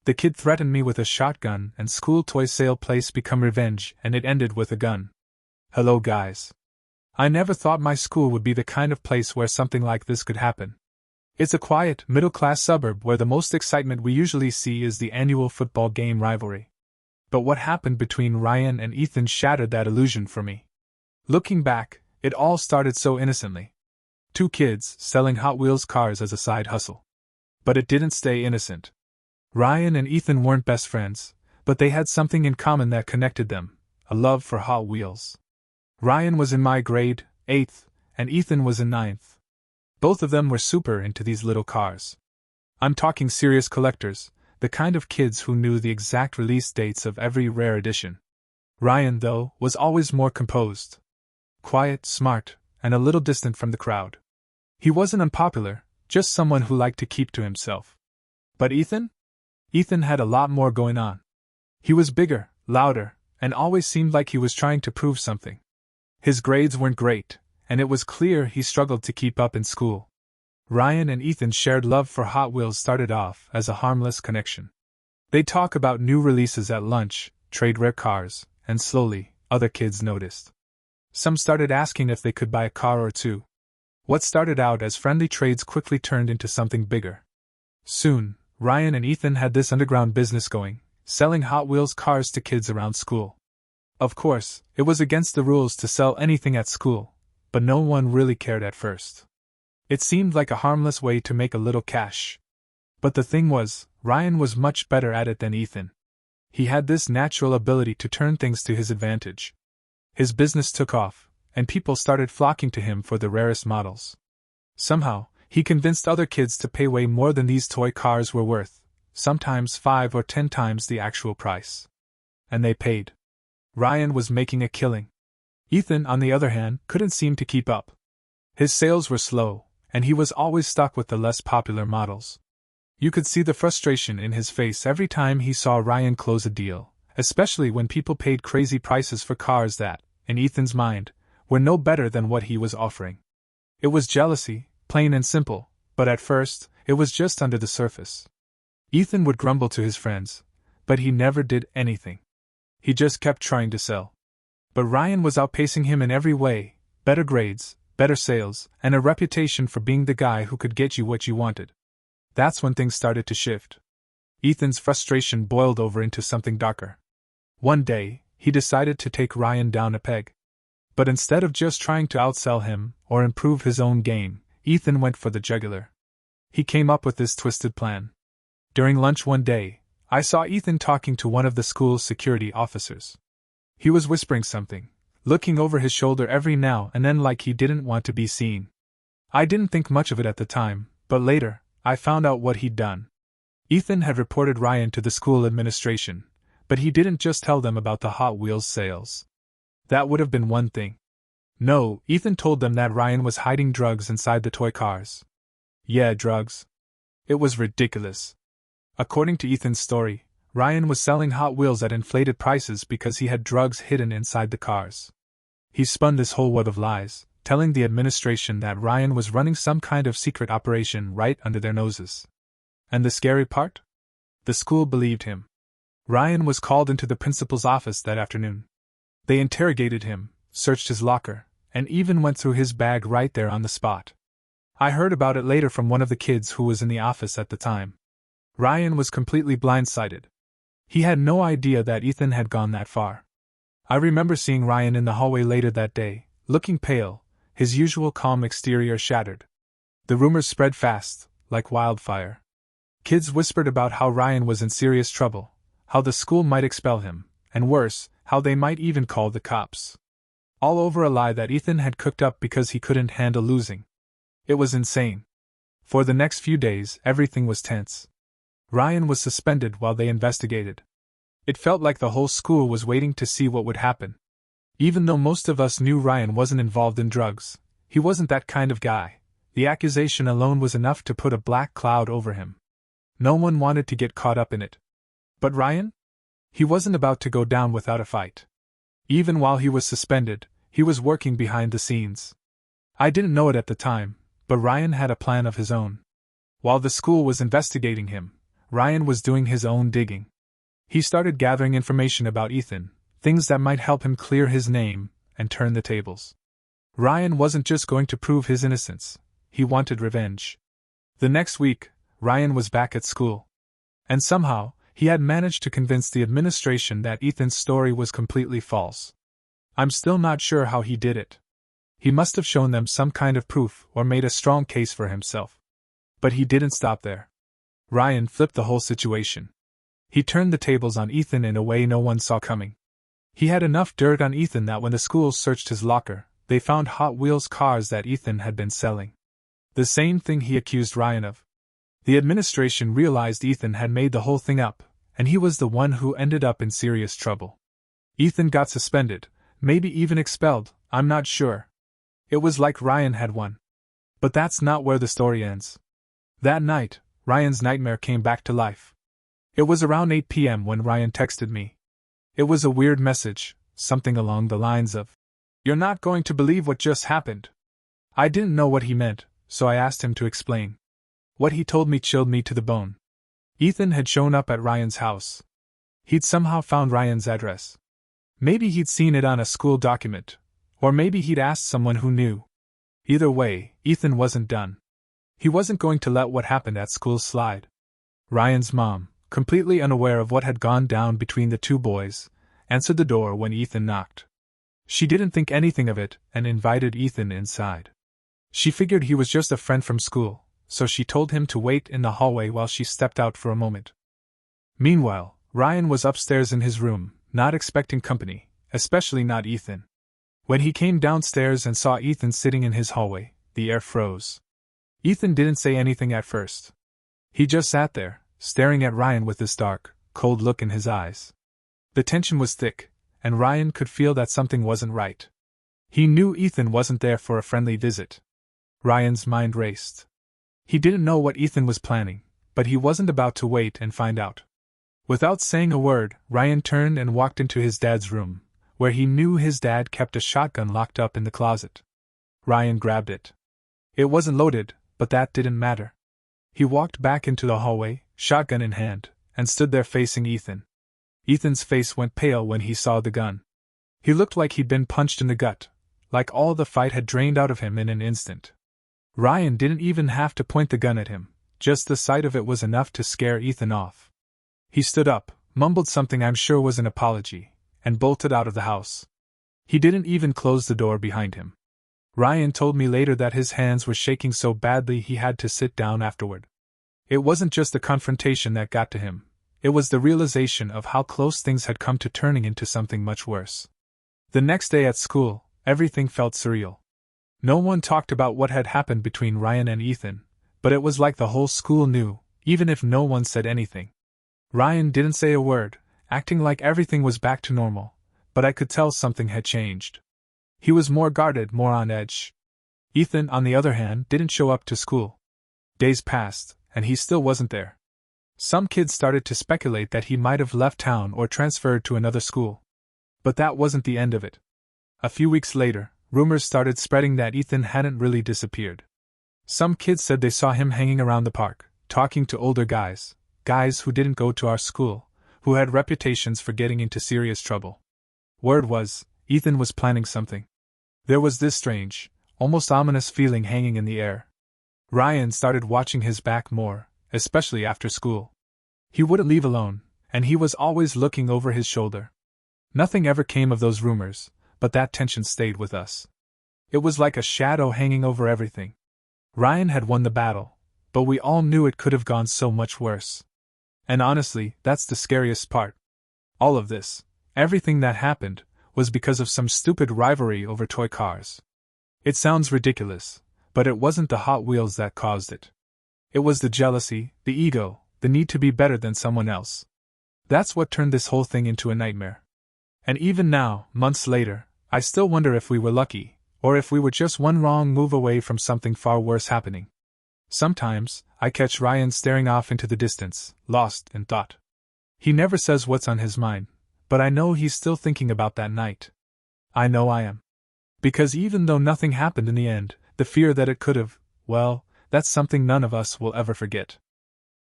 The kid threatened me with a shotgun and school toy sale place become revenge, and it ended with a gun. Hello guys. I never thought my school would be the kind of place where something like this could happen. It's a quiet, middle-class suburb where the most excitement we usually see is the annual football game rivalry. But what happened between Ryan and Ethan shattered that illusion for me. Looking back, it all started so innocently. Two kids selling Hot Wheels cars as a side hustle. But it didn't stay innocent. Ryan and Ethan weren't best friends, but they had something in common that connected them, a love for Hot Wheels. Ryan was in my grade, 8th, and Ethan was in 9th. Both of them were super into these little cars. I'm talking serious collectors, the kind of kids who knew the exact release dates of every rare edition. Ryan, though, was always more composed. Quiet, smart, and a little distant from the crowd. He wasn't unpopular, just someone who liked to keep to himself. But Ethan? Ethan had a lot more going on. He was bigger, louder, and always seemed like he was trying to prove something. His grades weren't great, and it was clear he struggled to keep up in school. Ryan and Ethan's shared love for Hot Wheels started off as a harmless connection. They'd talk about new releases at lunch, trade rare cars, and slowly, other kids noticed. Some started asking if they could buy a car or two. What started out as friendly trades quickly turned into something bigger. Soon, Ryan and Ethan had this underground business going, selling Hot Wheels cars to kids around school. Of course, it was against the rules to sell anything at school, but no one really cared at first. It seemed like a harmless way to make a little cash. But the thing was, Ryan was much better at it than Ethan. He had this natural ability to turn things to his advantage. His business took off, and people started flocking to him for the rarest models. Somehow, he convinced other kids to pay way more than these toy cars were worth, sometimes 5 or 10 times the actual price. And they paid. Ryan was making a killing. Ethan, on the other hand, couldn't seem to keep up. His sales were slow, and he was always stuck with the less popular models. You could see the frustration in his face every time he saw Ryan close a deal, especially when people paid crazy prices for cars that, in Ethan's mind, were no better than what he was offering. It was jealousy, plain and simple, but at first, it was just under the surface. Ethan would grumble to his friends, but he never did anything. He just kept trying to sell. But Ryan was outpacing him in every way: better grades, better sales, and a reputation for being the guy who could get you what you wanted. That's when things started to shift. Ethan's frustration boiled over into something darker. One day, he decided to take Ryan down a peg. But instead of just trying to outsell him or improve his own game, Ethan went for the jugular. He came up with this twisted plan. During lunch one day, I saw Ethan talking to one of the school's security officers. He was whispering something, looking over his shoulder every now and then like he didn't want to be seen. I didn't think much of it at the time, but later, I found out what he'd done. Ethan had reported Ryan to the school administration, but he didn't just tell them about the Hot Wheels sales. That would have been one thing. No, Ethan told them that Ryan was hiding drugs inside the toy cars. Yeah, drugs. It was ridiculous. According to Ethan's story, Ryan was selling Hot Wheels at inflated prices because he had drugs hidden inside the cars. He spun this whole web of lies, telling the administration that Ryan was running some kind of secret operation right under their noses. And the scary part? The school believed him. Ryan was called into the principal's office that afternoon. They interrogated him, searched his locker, and even went through his bag right there on the spot. I heard about it later from one of the kids who was in the office at the time. Ryan was completely blindsided. He had no idea that Ethan had gone that far. I remember seeing Ryan in the hallway later that day, looking pale, his usual calm exterior shattered. The rumors spread fast, like wildfire. Kids whispered about how Ryan was in serious trouble, how the school might expel him, and worse, how they might even call the cops. All over a lie that Ethan had cooked up because he couldn't handle losing. It was insane. For the next few days, everything was tense. Ryan was suspended while they investigated. It felt like the whole school was waiting to see what would happen. Even though most of us knew Ryan wasn't involved in drugs, he wasn't that kind of guy. The accusation alone was enough to put a black cloud over him. No one wanted to get caught up in it. But Ryan? He wasn't about to go down without a fight. Even while he was suspended, he was working behind the scenes. I didn't know it at the time, but Ryan had a plan of his own. While the school was investigating him, Ryan was doing his own digging. He started gathering information about Ethan, things that might help him clear his name and turn the tables. Ryan wasn't just going to prove his innocence, he wanted revenge. The next week, Ryan was back at school. And somehow, he had managed to convince the administration that Ethan's story was completely false. I'm still not sure how he did it. He must have shown them some kind of proof or made a strong case for himself. But he didn't stop there. Ryan flipped the whole situation. He turned the tables on Ethan in a way no one saw coming. He had enough dirt on Ethan that when the school searched his locker, they found Hot Wheels cars that Ethan had been selling. The same thing he accused Ryan of. The administration realized Ethan had made the whole thing up, and he was the one who ended up in serious trouble. Ethan got suspended, maybe even expelled, I'm not sure. It was like Ryan had won. But that's not where the story ends. That night, Ryan's nightmare came back to life. It was around 8 p.m. when Ryan texted me. It was a weird message, something along the lines of, "You're not going to believe what just happened." I didn't know what he meant, so I asked him to explain. What he told me chilled me to the bone. Ethan had shown up at Ryan's house. He'd somehow found Ryan's address. Maybe he'd seen it on a school document, or maybe he'd asked someone who knew. Either way, Ethan wasn't done. He wasn't going to let what happened at school slide. Ryan's mom, completely unaware of what had gone down between the two boys, answered the door when Ethan knocked. She didn't think anything of it and invited Ethan inside. She figured he was just a friend from school, so she told him to wait in the hallway while she stepped out for a moment. Meanwhile, Ryan was upstairs in his room, not expecting company, especially not Ethan. When he came downstairs and saw Ethan sitting in his hallway, the air froze. Ethan didn't say anything at first. He just sat there, staring at Ryan with this dark, cold look in his eyes. The tension was thick, and Ryan could feel that something wasn't right. He knew Ethan wasn't there for a friendly visit. Ryan's mind raced. He didn't know what Ethan was planning, but he wasn't about to wait and find out. Without saying a word, Ryan turned and walked into his dad's room, where he knew his dad kept a shotgun locked up in the closet. Ryan grabbed it. It wasn't loaded, but that didn't matter. He walked back into the hallway, shotgun in hand, and stood there facing Ethan. Ethan's face went pale when he saw the gun. He looked like he'd been punched in the gut, like all the fight had drained out of him in an instant. Ryan didn't even have to point the gun at him, just the sight of it was enough to scare Ethan off. He stood up, mumbled something I'm sure was an apology, and bolted out of the house. He didn't even close the door behind him. Ryan told me later that his hands were shaking so badly he had to sit down afterward. It wasn't just the confrontation that got to him, it was the realization of how close things had come to turning into something much worse. The next day at school, everything felt surreal. No one talked about what had happened between Ryan and Ethan, but it was like the whole school knew, even if no one said anything. Ryan didn't say a word, acting like everything was back to normal, but I could tell something had changed. He was more guarded, more on edge. Ethan, on the other hand, didn't show up to school. Days passed, and he still wasn't there. Some kids started to speculate that he might have left town or transferred to another school. But that wasn't the end of it. A few weeks later, rumors started spreading that Ethan hadn't really disappeared. Some kids said they saw him hanging around the park, talking to older guys who didn't go to our school, who had reputations for getting into serious trouble. Word was, Ethan was planning something. There was this strange, almost ominous feeling hanging in the air. Ryan started watching his back more, especially after school. He wouldn't leave alone, and he was always looking over his shoulder. Nothing ever came of those rumors, but that tension stayed with us. It was like a shadow hanging over everything. Ryan had won the battle, but we all knew it could have gone so much worse. And honestly, that's the scariest part. All of this, everything that happened, was because of some stupid rivalry over toy cars. It sounds ridiculous, but it wasn't the Hot Wheels that caused it. It was the jealousy, the ego, the need to be better than someone else. That's what turned this whole thing into a nightmare. And even now, months later, I still wonder if we were lucky, or if we were just one wrong move away from something far worse happening. Sometimes, I catch Ryan staring off into the distance, lost in thought. He never says what's on his mind, but I know he's still thinking about that night. I know I am. Because even though nothing happened in the end, the fear that it could have, well, that's something none of us will ever forget.